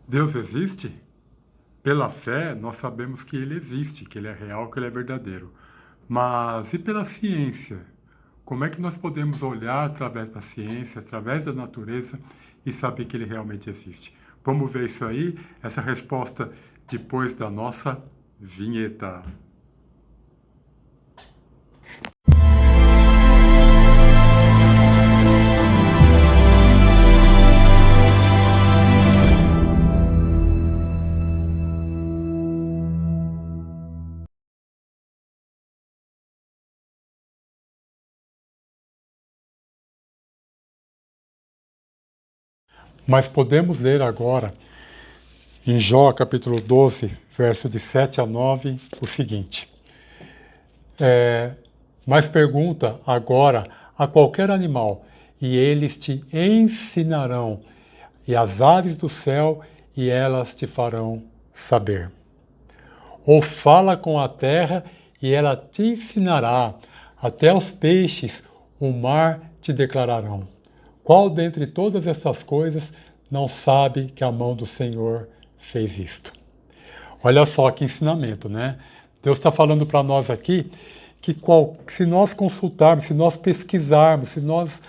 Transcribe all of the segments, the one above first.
Deus existe? Pela fé, nós sabemos que Ele existe, que Ele é real, que Ele é verdadeiro. Mas e pela ciência? Como é que nós podemos olhar através da ciência, através da natureza e saber que Ele realmente existe? Vamos ver isso aí, essa resposta depois da nossa vinheta. Mas podemos ler agora, em Jó capítulo 12, verso de 7 a 9, o seguinte. Mas pergunta agora a qualquer animal, e eles te ensinarão, e as aves do céu, e elas te farão saber. Ou fala com a terra, e ela te ensinará, até os peixes, o mar te declararão. Qual dentre todas essas coisas não sabe que a mão do Senhor fez isto? Olha só que ensinamento, né? Deus está falando para nós aqui que se nós consultarmos, se nós pesquisarmos, se nós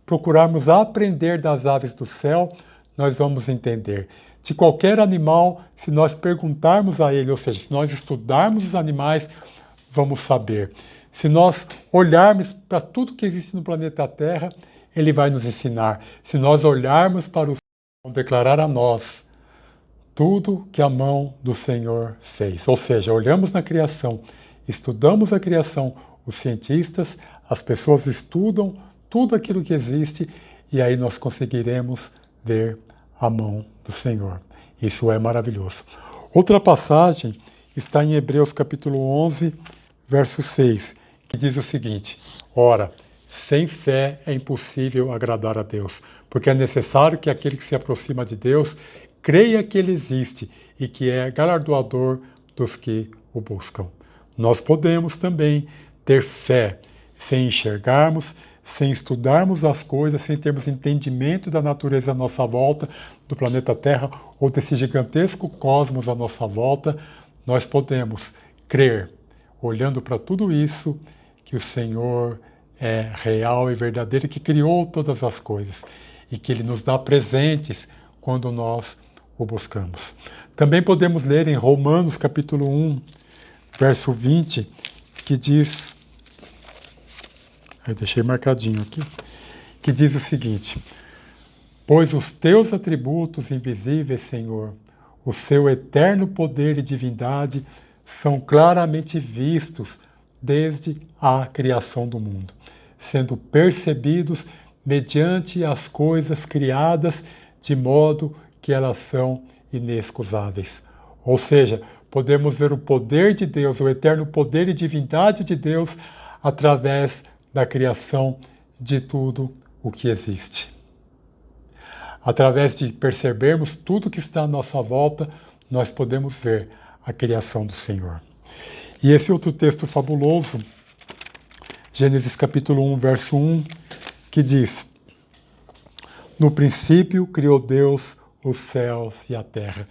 procurarmos aprender das aves do céu, nós vamos entender. De qualquer animal, se nós perguntarmos a ele, ou seja, se nós estudarmos os animais, vamos saber. Se nós olharmos para tudo que existe no planeta Terra, ele vai nos ensinar. Se nós olharmos para o céu, declarar a nós tudo que a mão do Senhor fez. Ou seja, olhamos na criação, estudamos a criação, os cientistas, as pessoas estudam tudo aquilo que existe e aí nós conseguiremos ver a mão do Senhor. Isso é maravilhoso. Outra passagem está em Hebreus capítulo 11, verso 6, que diz o seguinte: Ora, sem fé é impossível agradar a Deus, porque é necessário que aquele que se aproxima de Deus creia que Ele existe e que é galardoador dos que o buscam. Nós podemos também ter fé sem enxergarmos, sem estudarmos as coisas, sem termos entendimento da natureza à nossa volta, do planeta Terra ou desse gigantesco cosmos à nossa volta. Nós podemos crer, olhando para tudo isso, que o Senhor é real e verdadeiro e que criou todas as coisas e que Ele nos dá presentes quando nós o buscamos. Também podemos ler em Romanos capítulo 1, verso 20, que diz, eu deixei marcadinho aqui, que diz o seguinte: Pois os teus atributos invisíveis, Senhor, o seu eterno poder e divindade são claramente vistos desde a criação do mundo, sendo percebidos mediante as coisas criadas, de modo que elas são inexcusáveis. Ou seja, podemos ver o poder de Deus, o eterno poder e divindade de Deus, através da criação de tudo o que existe. Através de percebermos tudo que está à nossa volta, nós podemos ver a criação do Senhor. E esse outro texto fabuloso, Gênesis capítulo 1, verso 1, que diz: No princípio criou Deus os céus e a terra.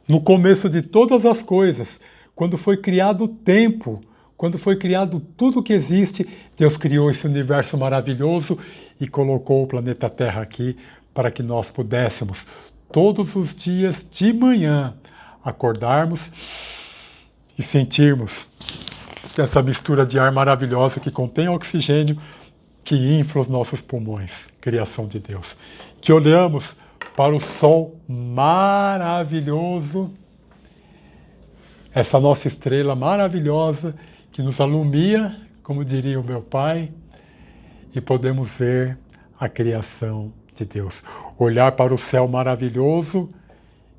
No começo de todas as coisas, quando foi criado o tempo, quando foi criado tudo que existe, Deus criou esse universo maravilhoso e colocou o planeta Terra aqui para que nós pudéssemos, todos os dias de manhã, acordarmos e sentirmos essa mistura de ar maravilhosa que contém oxigênio, que infla os nossos pulmões, criação de Deus. Que olhamos para o sol maravilhoso, essa nossa estrela maravilhosa que nos alumia, como diria o meu pai, e podemos ver a criação de Deus. Olhar para o céu maravilhoso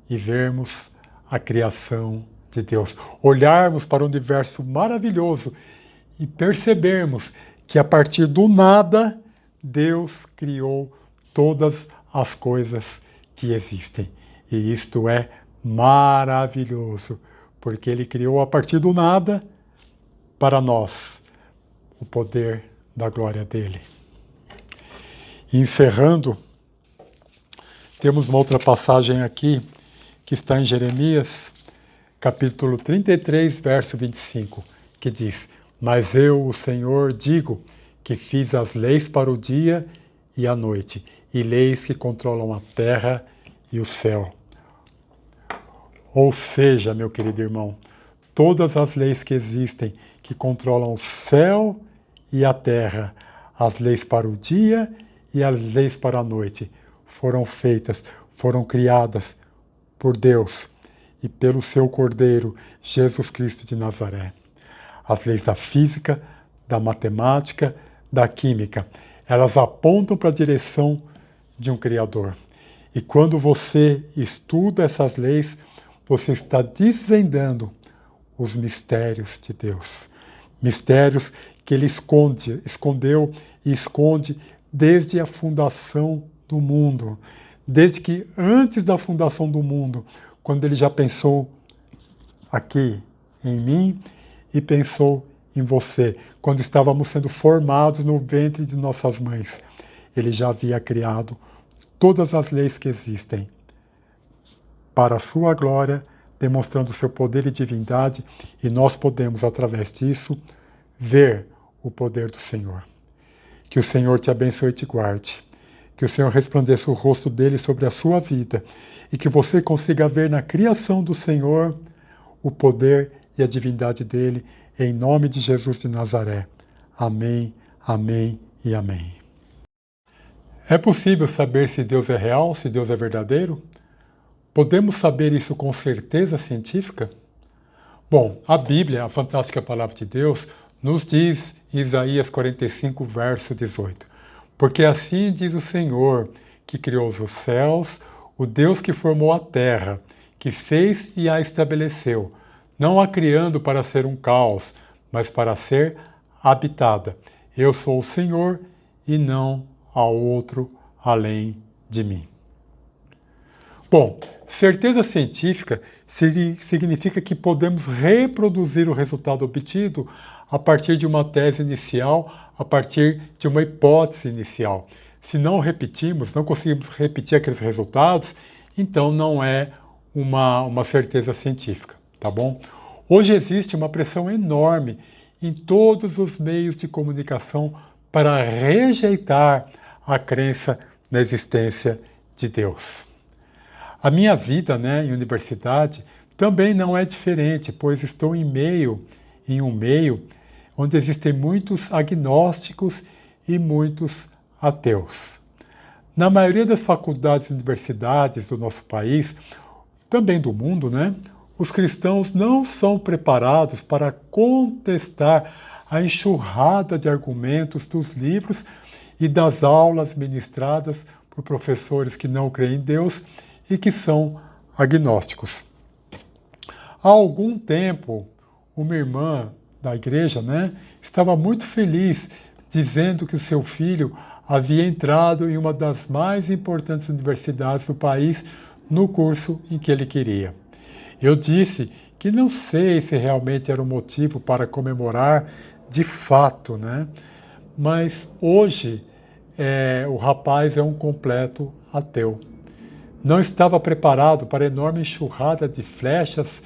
e vermos a criação de Deus. Olharmos para o universo maravilhoso e percebermos que a partir do nada, Deus criou todas as coisas que existem. E isto é maravilhoso, porque Ele criou a partir do nada para nós o poder da glória dEle. E encerrando, temos uma outra passagem aqui que está em Jeremias, capítulo 33, verso 25, que diz: Mas eu, o Senhor, digo que fiz as leis para o dia e a noite, e leis que controlam a terra e o céu. Ou seja, meu querido irmão, todas as leis que existem, que controlam o céu e a terra, as leis para o dia e as leis para a noite, foram feitas, foram criadas por Deus e pelo seu Cordeiro, Jesus Cristo de Nazaré. As leis da física, da matemática, da química, elas apontam para a direção de um Criador. E quando você estuda essas leis, você está desvendando os mistérios de Deus. Mistérios que Ele escondeu e esconde desde a fundação do mundo. Desde que antes da fundação do mundo, quando Ele já pensou aqui em mim e pensou em você, quando estávamos sendo formados no ventre de nossas mães, Ele já havia criado todas as leis que existem para a sua glória, demonstrando o seu poder e divindade, e nós podemos, através disso, ver o poder do Senhor. Que o Senhor te abençoe e te guarde. Que o Senhor resplandeça o rosto dele sobre a sua vida e que você consiga ver na criação do Senhor o poder e a divindade dele, em nome de Jesus de Nazaré. Amém, amém e amém. É possível saber se Deus é real, se Deus é verdadeiro? Podemos saber isso com certeza científica? Bom, a Bíblia, a fantástica palavra de Deus, nos diz em Isaías 45, verso 18: Porque assim diz o Senhor, que criou os céus, o Deus que formou a terra, que fez e a estabeleceu, não a criando para ser um caos, mas para ser habitada. Eu sou o Senhor e não há outro além de mim. Bom, certeza científica significa que podemos reproduzir o resultado obtido a partir de uma tese inicial, a partir de uma hipótese inicial. Se não repetimos, não conseguimos repetir aqueles resultados, então não é uma certeza científica, tá bom? Hoje existe uma pressão enorme em todos os meios de comunicação para rejeitar a crença na existência de Deus. A minha vida, em universidade também não é diferente, pois estou em um meio onde existem muitos agnósticos e muitos ateus. Na maioria das faculdades e universidades do nosso país, também do mundo, os cristãos não são preparados para contestar a enxurrada de argumentos dos livros e das aulas ministradas por professores que não creem em Deus e que são agnósticos. Há algum tempo, uma irmã da igreja, estava muito feliz, dizendo que o seu filho havia entrado em uma das mais importantes universidades do país no curso em que ele queria. Eu disse que não sei se realmente era um motivo para comemorar de fato, mas hoje o rapaz é um completo ateu. Não estava preparado para a enorme enxurrada de flechas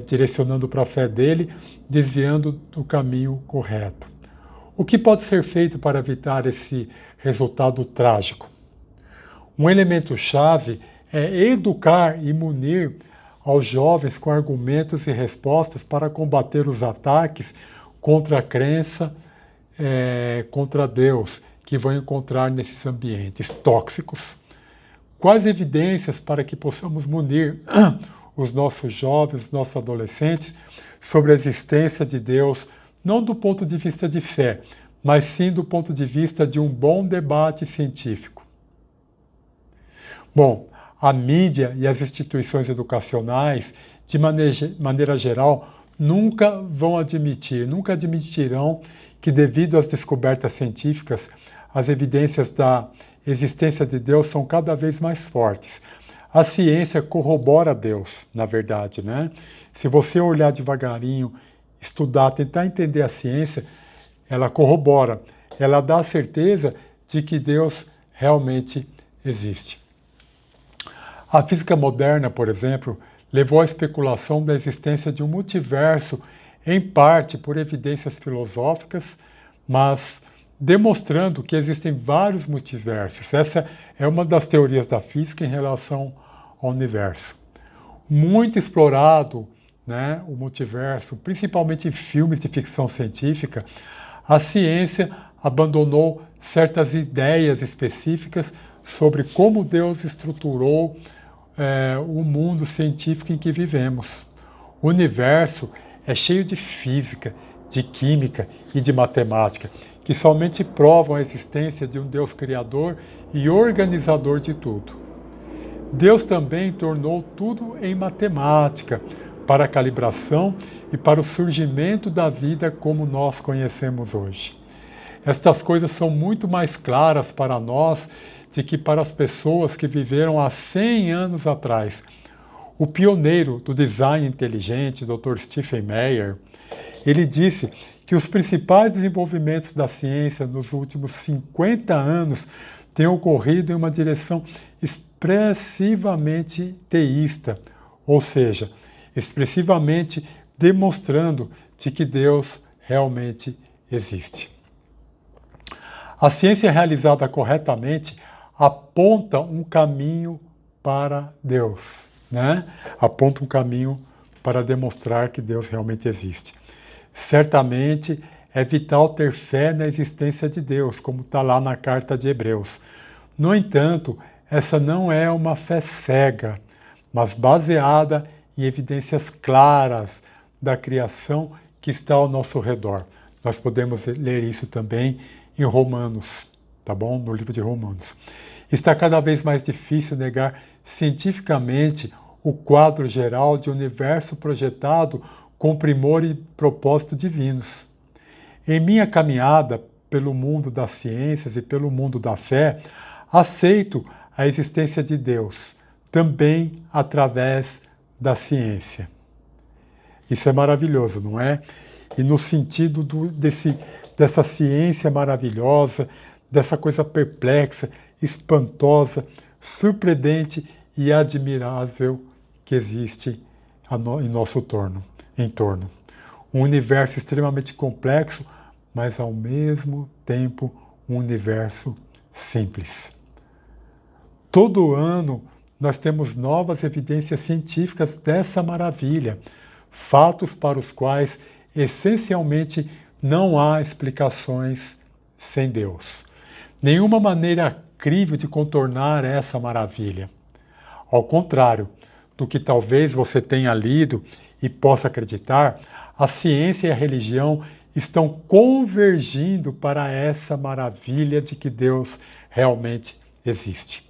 direcionando para a fé dele, desviando do caminho correto. O que pode ser feito para evitar esse resultado trágico? Um elemento-chave é educar e munir aos jovens com argumentos e respostas para combater os ataques contra a crença, contra Deus, que vão encontrar nesses ambientes tóxicos. Quais evidências para que possamos munir os nossos jovens, os nossos adolescentes, sobre a existência de Deus, não do ponto de vista de fé, mas sim do ponto de vista de um bom debate científico? Bom, a mídia e as instituições educacionais, de maneira geral, nunca admitirão que, devido às descobertas científicas, as evidências da existência de Deus são cada vez mais fortes. A ciência corrobora Deus, na verdade, Se você olhar devagarinho, estudar, tentar entender a ciência, ela corrobora, ela dá a certeza de que Deus realmente existe. A física moderna, por exemplo, levou à especulação da existência de um multiverso, em parte por evidências filosóficas, mas demonstrando que existem vários multiversos. Essa é uma das teorias da física em relação ao universo. Muito explorado, né, o multiverso, principalmente em filmes de ficção científica, a ciência abandonou certas ideias específicas sobre como Deus estruturou o mundo científico em que vivemos. O universo é cheio de física, de química e de matemática, que somente provam a existência de um Deus criador e organizador de tudo. Deus também tornou tudo em matemática, para a calibração e para o surgimento da vida como nós conhecemos hoje. Estas coisas são muito mais claras para nós do que para as pessoas que viveram há 100 anos atrás. O pioneiro do design inteligente, Dr. Stephen Meyer, ele disse que os principais desenvolvimentos da ciência nos últimos 50 anos têm ocorrido em uma direção expressivamente teísta, ou seja, expressivamente demonstrando de que Deus realmente existe. A ciência realizada corretamente aponta um caminho para Deus, né? Aponta um caminho para demonstrar que Deus realmente existe. Certamente é vital ter fé na existência de Deus, como está lá na carta de Hebreus. No entanto, essa não é uma fé cega, mas baseada em evidências claras da criação que está ao nosso redor. Nós podemos ler isso também em Romanos, tá bom? No livro de Romanos. Está cada vez mais difícil negar cientificamente o quadro geral de um universo projetado com primor e propósito divinos. Em minha caminhada pelo mundo das ciências e pelo mundo da fé, aceito a existência de Deus, também através da ciência. Isso é maravilhoso, não é? E no sentido dessa ciência maravilhosa, dessa coisa perplexa, espantosa, surpreendente e admirável que existe em nosso entorno. Um universo extremamente complexo, mas ao mesmo tempo um universo simples. Todo ano nós temos novas evidências científicas dessa maravilha, fatos para os quais essencialmente não há explicações sem Deus. Nenhuma maneira crível de contornar essa maravilha. Ao contrário do que talvez você tenha lido e possa acreditar, a ciência e a religião estão convergindo para essa maravilha de que Deus realmente existe.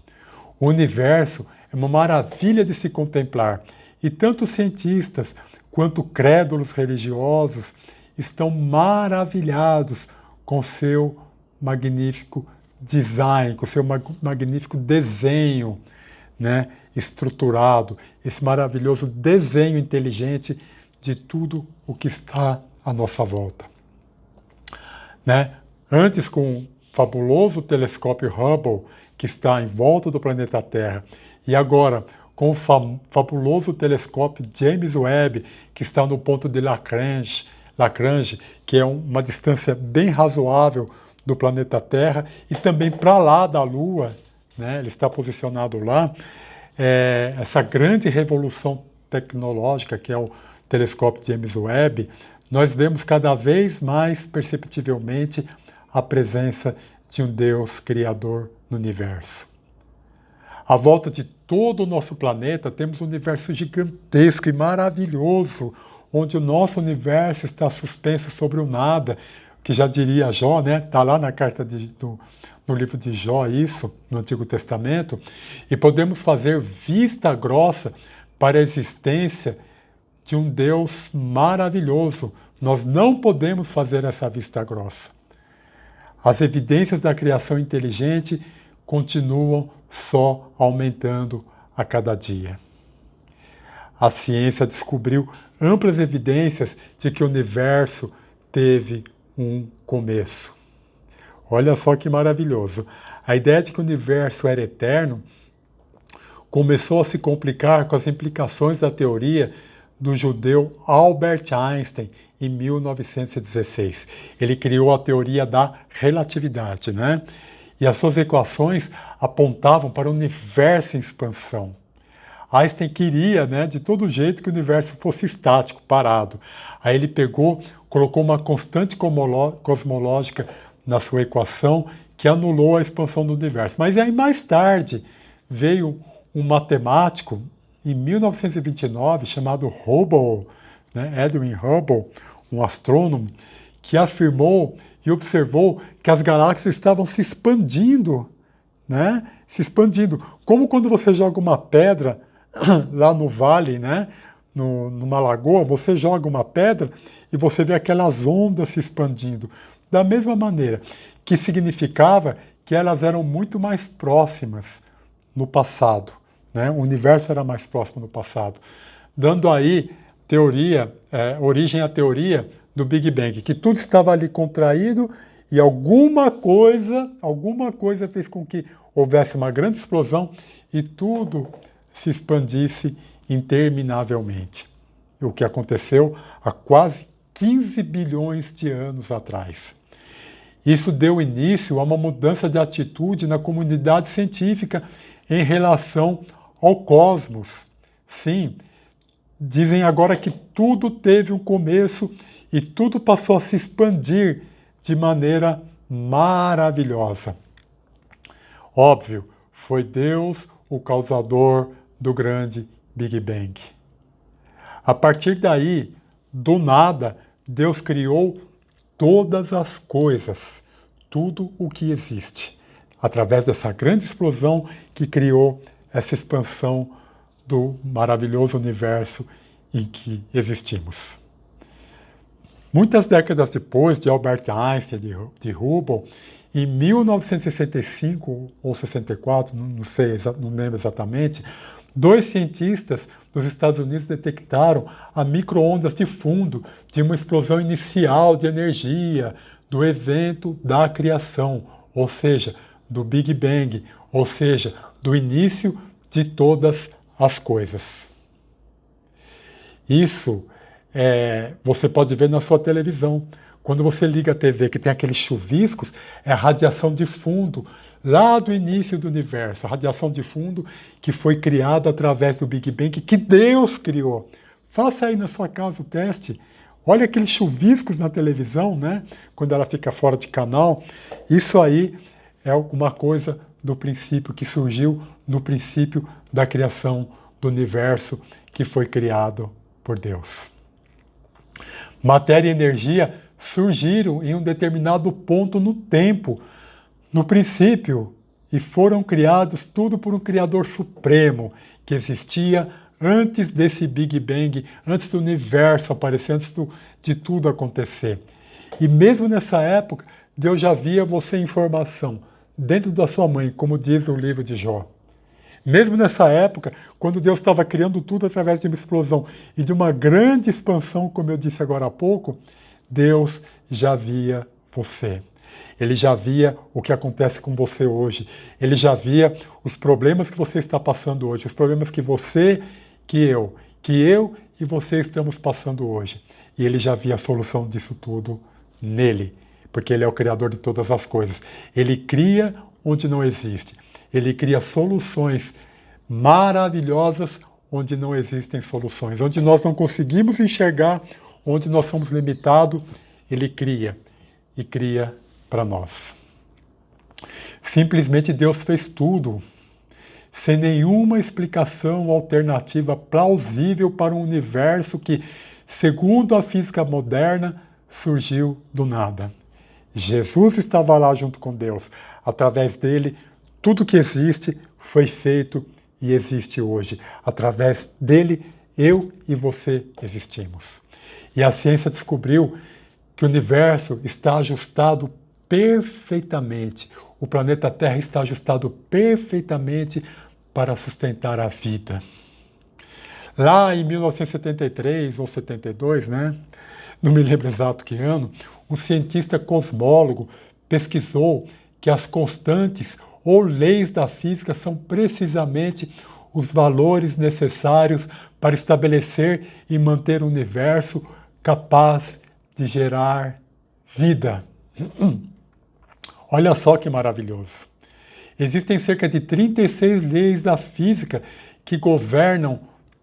O universo é uma maravilha de se contemplar e tanto cientistas quanto crédulos religiosos estão maravilhados com seu magnífico design, com seu magnífico desenho, né, estruturado, esse maravilhoso desenho inteligente de tudo o que está à nossa volta. Né? Antes, com o fabuloso telescópio Hubble, que está em volta do planeta Terra, e agora com o fabuloso telescópio James Webb, que está no ponto de Lagrange, que é uma distância bem razoável do planeta Terra, e também para lá da Lua, né? Ele está posicionado lá. Essa grande revolução tecnológica que é o telescópio James Webb, nós vemos cada vez mais perceptivelmente a presença de um Deus criador no universo. À volta de todo o nosso planeta temos um universo gigantesco e maravilhoso, onde o nosso universo está suspenso sobre o nada, que já diria Jó, né? Está lá na carta no livro de Jó, isso, no Antigo Testamento, e podemos fazer vista grossa para a existência de um Deus maravilhoso. Nós não podemos fazer essa vista grossa. As evidências da criação inteligente continuam só aumentando a cada dia. A ciência descobriu amplas evidências de que o universo teve um começo. Olha só que maravilhoso. A ideia de que o universo era eterno começou a se complicar com as implicações da teoria do judeu Albert Einstein em 1916. Ele criou a teoria da relatividade, né? E as suas equações apontavam para o universo em expansão. Einstein queria, né, de todo jeito que o universo fosse estático, parado. Aí ele pegou, colocou uma constante cosmológica na sua equação que anulou a expansão do universo. Mas aí mais tarde veio um matemático, em 1929, chamado Hubble, né, Edwin Hubble, um astrônomo, que afirmou e observou que as galáxias estavam se expandindo, né? Se expandindo. Como quando você joga uma pedra lá no vale, né? Numa lagoa, você joga uma pedra e você vê aquelas ondas se expandindo. Da mesma maneira, que significava que elas eram muito mais próximas no passado, né? O universo era mais próximo no passado, dando aí origem à teoria do Big Bang, que tudo estava ali contraído e alguma coisa fez com que houvesse uma grande explosão e tudo se expandisse interminavelmente. O que aconteceu há quase 15 bilhões de anos atrás. Isso deu início a uma mudança de atitude na comunidade científica em relação ao cosmos. Sim, dizem agora que tudo teve um começo e tudo passou a se expandir de maneira maravilhosa. Óbvio, foi Deus o causador do grande Big Bang. A partir daí, do nada, Deus criou todas as coisas, tudo o que existe, através dessa grande explosão que criou essa expansão do maravilhoso universo em que existimos. Muitas décadas depois de Albert Einstein, de Hubble, em 1965 ou 64, não sei, não lembro exatamente, dois cientistas dos Estados Unidos detectaram a micro-ondas de fundo de uma explosão inicial de energia do evento da criação, ou seja, do Big Bang, ou seja, do início de todas as coisas. Isso você pode ver na sua televisão. Quando você liga a TV que tem aqueles chuviscos, é a radiação de fundo, lá do início do universo. A radiação de fundo que foi criada através do Big Bang, que Deus criou. Faça aí na sua casa o teste. Olha aqueles chuviscos na televisão, né? Quando ela fica fora de canal. Isso aí é alguma coisa do princípio que surgiu no princípio da criação do universo que foi criado por Deus. Matéria e energia surgiram em um determinado ponto no tempo, no princípio, e foram criados tudo por um Criador Supremo, que existia antes desse Big Bang, antes do universo aparecer, antes de tudo acontecer. E mesmo nessa época, Deus já via você em formação, dentro da sua mãe, como diz o livro de Jó. Mesmo nessa época, quando Deus estava criando tudo através de uma explosão e de uma grande expansão, como eu disse agora há pouco, Deus já via você. Ele já via o que acontece com você hoje. Ele já via os problemas que você está passando hoje, os problemas que você, que eu e você estamos passando hoje. E ele já via a solução disso tudo nele, porque ele é o Criador de todas as coisas. Ele cria onde não existe. Ele cria soluções maravilhosas onde não existem soluções, onde nós não conseguimos enxergar, onde nós somos limitados, ele cria e cria para nós. Simplesmente Deus fez tudo, sem nenhuma explicação alternativa plausível para um universo que, segundo a física moderna, surgiu do nada. Jesus estava lá junto com Deus. Através dele, tudo que existe foi feito e existe hoje. Através dele, eu e você existimos. E a ciência descobriu que o universo está ajustado perfeitamente. O planeta Terra está ajustado perfeitamente para sustentar a vida. Lá em 1973 ou 72, né? Não me lembro exato que ano, um cientista cosmólogo pesquisou que as constantes ou leis da física são precisamente os valores necessários para estabelecer e manter um universo capaz de gerar vida. Olha só que maravilhoso. Existem cerca de 36 leis da física que governam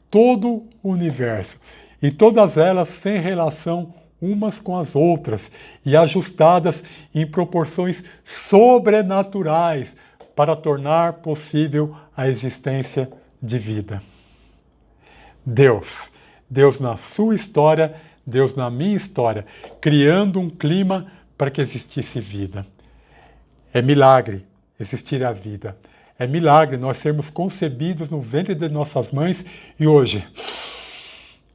todo o universo, e todas elas sem relação umas com as outras e ajustadas em proporções sobrenaturais para tornar possível a existência de vida. Deus na sua história, Deus na minha história, criando um clima para que existisse vida. É milagre existir a vida. É milagre nós sermos concebidos no ventre de nossas mães e hoje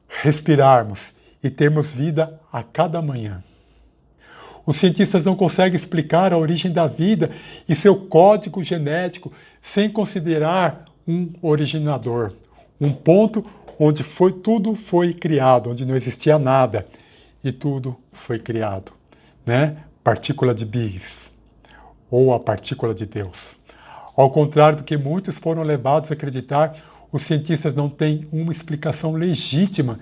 respirarmos e termos vida a cada manhã. Os cientistas não conseguem explicar a origem da vida e seu código genético sem considerar um originador, um ponto onde tudo foi criado, onde não existia nada e tudo foi criado, né? Partícula de Higgs, ou a partícula de Deus. Ao contrário do que muitos foram levados a acreditar, os cientistas não têm uma explicação legítima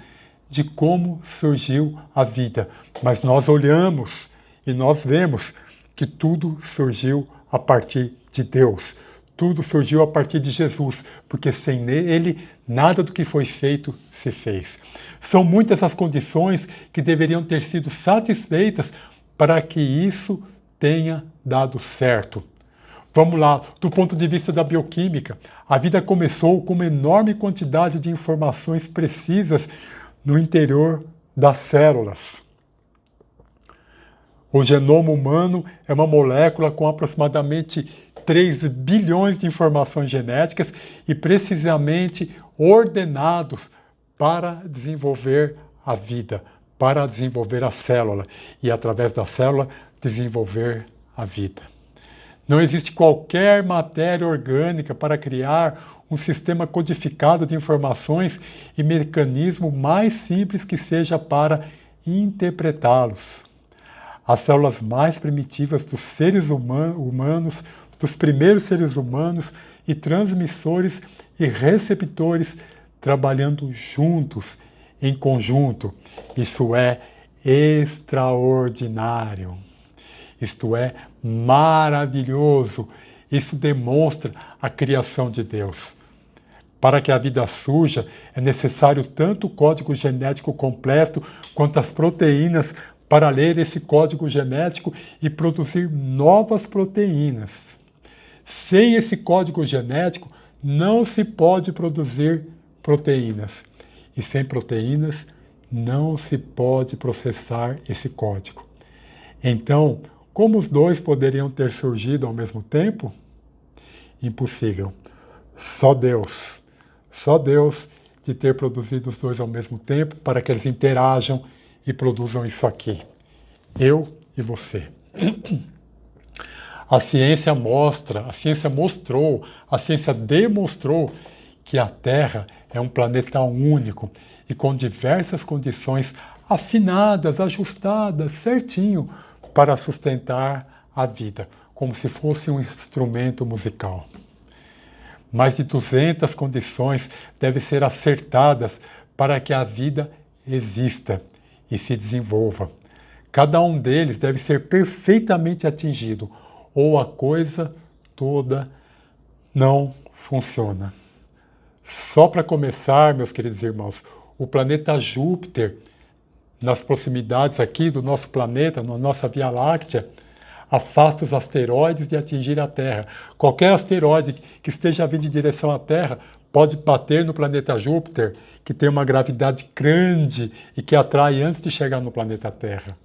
de como surgiu a vida, mas nós olhamos e nós vemos que tudo surgiu a partir de Deus. Tudo surgiu a partir de Jesus, porque sem ele, nada do que foi feito se fez. São muitas as condições que deveriam ter sido satisfeitas para que isso tenha dado certo. Vamos lá, do ponto de vista da bioquímica, a vida começou com uma enorme quantidade de informações precisas no interior das células. O genoma humano é uma molécula com aproximadamente 3 bilhões de informações genéticas e precisamente ordenados para desenvolver a vida, para desenvolver a célula e, através da célula, desenvolver a vida. Não existe qualquer matéria orgânica para criar um sistema codificado de informações e mecanismo mais simples que seja para interpretá-los. As células mais primitivas dos seres humanos, dos primeiros seres humanos e transmissores e receptores trabalhando juntos, em conjunto. Isso é extraordinário. Isto é maravilhoso. Isso demonstra a criação de Deus. Para que a vida surja, é necessário tanto o código genético completo quanto as proteínas para ler esse código genético e produzir novas proteínas. Sem esse código genético, não se pode produzir proteínas. E sem proteínas, não se pode processar esse código. Então, como os dois poderiam ter surgido ao mesmo tempo? Impossível. Só Deus de ter produzido os dois ao mesmo tempo para que eles interajam e produzam isso aqui. Eu e você. A ciência demonstrou que a Terra é um planeta único e com diversas condições afinadas, ajustadas, certinho, para sustentar a vida, como se fosse um instrumento musical. Mais de 200 condições devem ser acertadas para que a vida exista e se desenvolva. Cada um deles deve ser perfeitamente atingido, ou a coisa toda não funciona. Só para começar, meus queridos irmãos, o planeta Júpiter, nas proximidades aqui do nosso planeta, na nossa Via Láctea, afasta os asteroides de atingir a Terra. Qualquer asteroide que esteja vindo em direção à Terra pode bater no planeta Júpiter, que tem uma gravidade grande e que atrai antes de chegar no planeta Terra.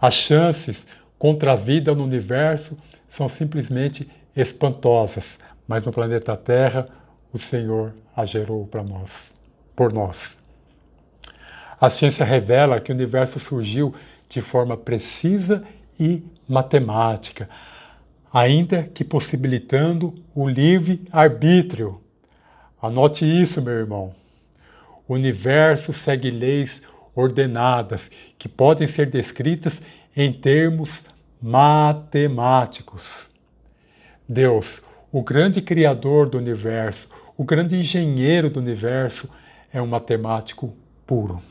As chances contra a vida no universo são simplesmente espantosas, mas no planeta Terra o Senhor a gerou por nós. A ciência revela que o universo surgiu de forma precisa e matemática, ainda que possibilitando o livre-arbítrio. Anote isso, meu irmão. O universo segue leis ordenadas, que podem ser descritas em termos matemáticos. Deus, o grande Criador do universo, O grande engenheiro do universo é um matemático puro.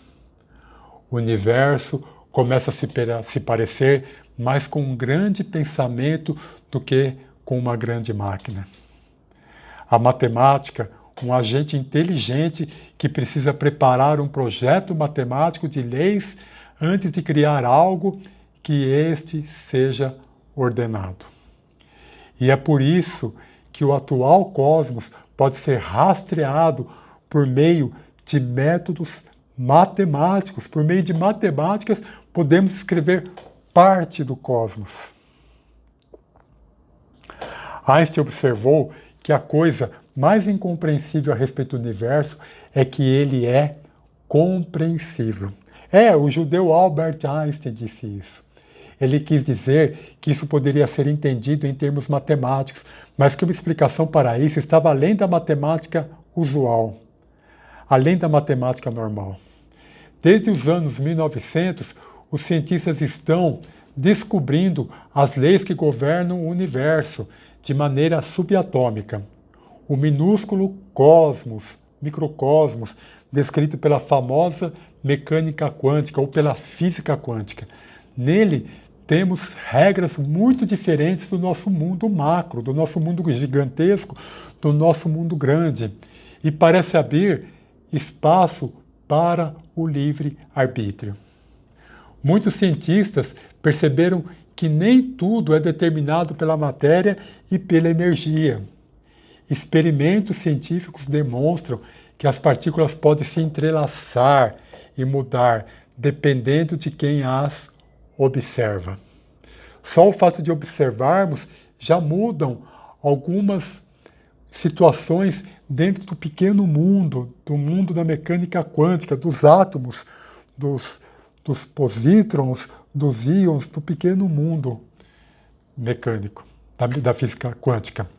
O universo começa a se parecer mais com um grande pensamento do que com uma grande máquina. A matemática, um agente inteligente que precisa preparar um projeto matemático de leis antes de criar algo que este seja ordenado. E é por isso que o atual cosmos pode ser rastreado por meio de métodos matemáticos. Por meio de matemáticas, podemos escrever parte do cosmos. Einstein observou que a coisa mais incompreensível a respeito do universo é que ele é compreensível. O judeu Albert Einstein disse isso. Ele quis dizer que isso poderia ser entendido em termos matemáticos, mas que uma explicação para isso estava além da matemática usual, além da matemática normal. Desde os anos 1900, os cientistas estão descobrindo as leis que governam o universo de maneira subatômica. O minúsculo cosmos, microcosmos, descrito pela famosa mecânica quântica ou pela física quântica. Nele, temos regras muito diferentes do nosso mundo macro, do nosso mundo gigantesco, do nosso mundo grande. E parece abrir espaço para o livre-arbítrio. Muitos cientistas perceberam que nem tudo é determinado pela matéria e pela energia. Experimentos científicos demonstram que as partículas podem se entrelaçar e mudar dependendo de quem as observa. Só o fato de observarmos já mudam algumas situações dentro do pequeno mundo, do mundo da mecânica quântica, dos átomos, dos posítrons, dos íons, do pequeno mundo mecânico, da física quântica.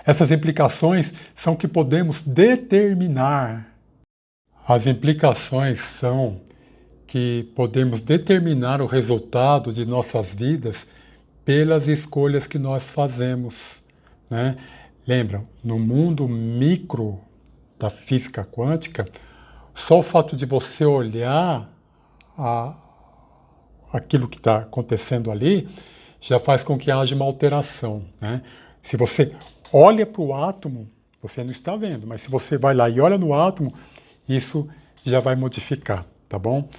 Essas implicações são que podemos determinar. As implicações são que podemos determinar o resultado de nossas vidas pelas escolhas que nós fazemos, né? Lembra, no mundo micro da física quântica, só o fato de você olhar aquilo que está acontecendo ali já faz com que haja uma alteração, né? Se você olha para o átomo, você não está vendo, mas se você vai lá e olha no átomo, isso já vai modificar, tá bom?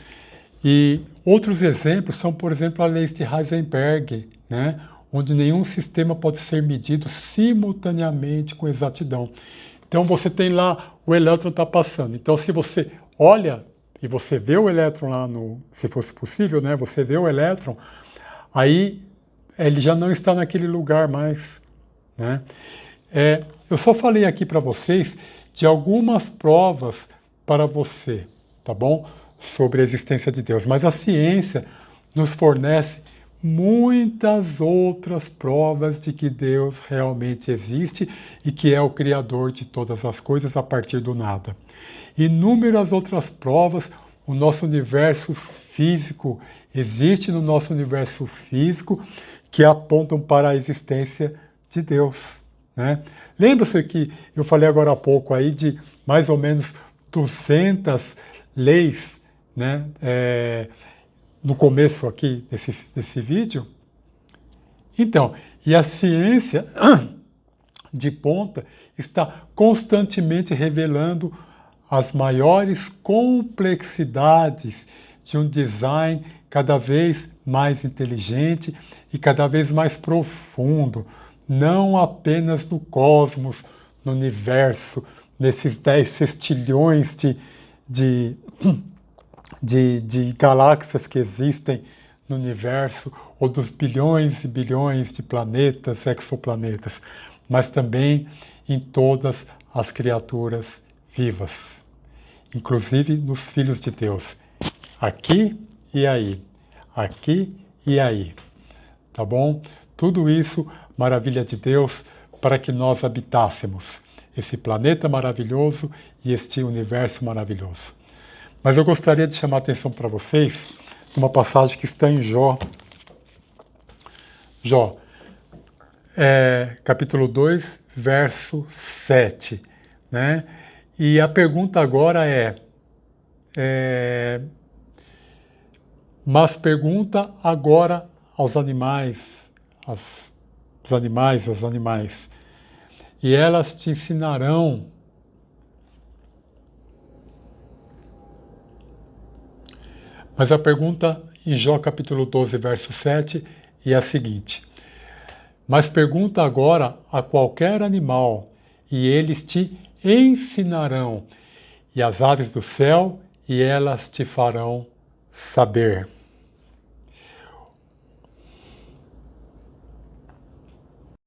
E outros exemplos são, por exemplo, a lei de Heisenberg, né? Onde nenhum sistema pode ser medido simultaneamente com exatidão. Então você tem lá, o elétron está passando. Então se você olha e você vê o elétron lá se fosse possível, né? Você vê o elétron, aí ele já não está naquele lugar mais, né? Eu só falei aqui para vocês de algumas provas para você, tá bom? Sobre a existência de Deus. Mas a ciência nos fornece muitas outras provas de que Deus realmente existe e que é o Criador de todas as coisas a partir do nada. Inúmeras outras provas, o nosso universo físico existe no nosso universo físico que apontam para a existência de Deus, né? Lembra-se que eu falei agora há pouco aí de mais ou menos 200 leis, né? No começo aqui desse vídeo. Então, e a ciência de ponta está constantemente revelando as maiores complexidades de um design cada vez mais inteligente e cada vez mais profundo, não apenas no cosmos, no universo, nesses 10 sextilhões de galáxias que existem no universo, ou dos bilhões e bilhões de planetas, exoplanetas, mas também em todas as criaturas vivas, inclusive nos filhos de Deus, aqui e aí, aqui e aí, tá bom? Tudo isso, maravilha de Deus, para que nós habitássemos esse planeta maravilhoso e este universo maravilhoso. Mas eu gostaria de chamar a atenção para vocês uma passagem que está em Jó. Jó, capítulo 2, verso 7, né? E a pergunta agora mas pergunta agora aos animais, aos animais, e elas te ensinarão. Mas a pergunta em Jó capítulo 12, verso 7 é a seguinte: mas pergunta agora a qualquer animal, e eles te ensinarão, e as aves do céu, e elas te farão saber.